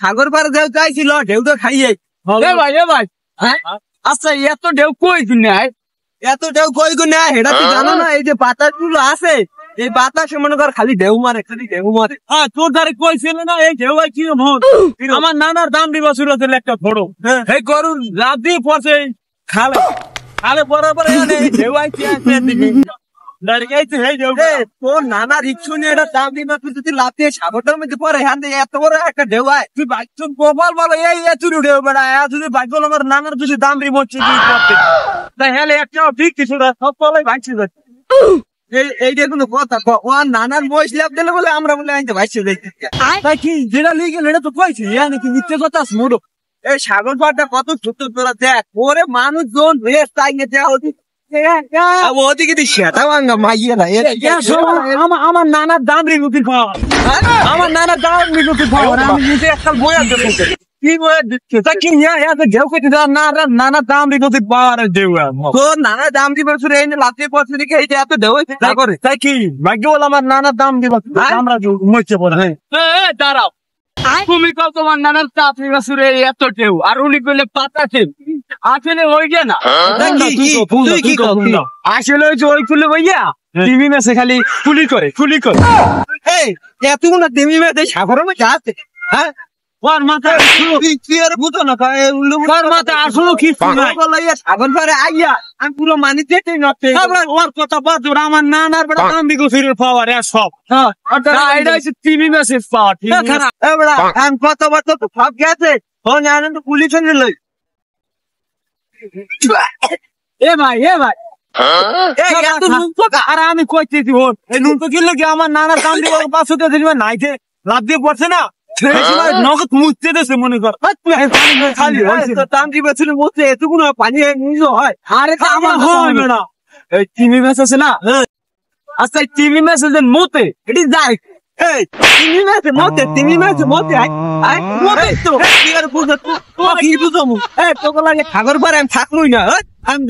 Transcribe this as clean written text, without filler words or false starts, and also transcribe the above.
সাগর পারে ঢেউ চাইছিল, ঢেউটা খাইয়ে ভাই আচ্ছা এত ঢেউ কই দুনিয়ায়? এত ঢেউ কই গুনে এটা তুই জানো না? এই যে বাতাস গুলো আছে, এই বাতাসে মনে কর খালি ঢেউ মারে, খালি ঢেউ মারে। হ্যাঁ তোর ধারে কইছিল না এই ঢেউ কি আমার নানার দাম দিবা শুরু হচ্ছে একটা ধরো এই গরু লাভ দিয়ে পড়ছে খালে খালে বরাবর ঢেউ আইছে তোর নানা রিক্সু নিয়ে এটা দাম দিবা, তুই যদি লাভ দিয়ে সাগরটার মধ্যে পরে হ্যাঁ এত বড় একটা ঢেউ আয়, তুই বাইক গোপাল বলো এই চুরি ঢেউ বেড়া যদি বাইক বলো আমার নানার যদি দাম দিব তাই হ্যাঁ একটা ঠিক কিছু সব তলাই ভাইছে যাচ্ছে। এইটা কোনো কথা? ও নানার বয়স লাভ দিলে বলে আমরা বলে আনতে ভাইছে দেখতে। তাই কি যেটা লিগেল এটা তো কইছি নাকি মিথ্যে কথা মোড়ো। এই সাগর পাড়টা কত ছোট তোরা দেখ, ওরে মানুষজন ওদিকে সেটা ভাঙ্গা মাইয়ে না। আমার নানার দাম রিগুতির পাওয়া, আমার নানার দাম রিগুতির পাওয়া আমি নিজে একটা বই আনতে কি বই দিচ্ছে তা কি ঢেউ কেটে নানার দাম রিগুতির পাওয়ার ঢেউ তোর নানা দাম দিবে এই লাফিয়ে পড়ছে দিকে এইটা এত ঢেউ করে। তাই কি ভাগ্য বল আমার নানার দাম দিব আমরা মরছে পড়ে। হ্যাঁ দাঁড়াও তুমি কল তোমার নানার চাপ সুরে এত ঢেউ আর উনি কইলে পাতা ঢেউ আসলে ওই যে না আসলে ওই যে ওই ফুলে ভাইয়া টিভি ম্যাচে খালি ফুলি করে এতগুলো টিভি ম্যাচে সাগরের মধ্যে আছে। হ্যাঁ ওর মাথা তুই আর বুঝো না ওর মাথা আসলে কি সাগর পারে আইয়া আমি পুরো মানি যেতে নতে ওর কথা বাদ আমার নানার বেড়া দাম বিগো ফিরে পাওয়ার সব এটা হচ্ছে টিভি ম্যাচের পাওয়ার আমি কথাবার্তা তো সব গেছে আনন্দ পুলিশ লই এ ভাই আর আমি কইতেছি এই নুন তো কিনলে কি আমার নানার দাম দিব 500 টাকা নাইতে লাভ দিয়ে পড়ছে না নগদ মুছতে দেছে মনে কর খালি দাম দিবে ছিল মুছতে এতগুলো পানি হয়। আরে আমার হয় না এই টিভি ম্যাচ আছে না। আচ্ছা টিভি ম্যাচ যে মতে এটি যাই সাগর পারে আমি থাকলই না, আমি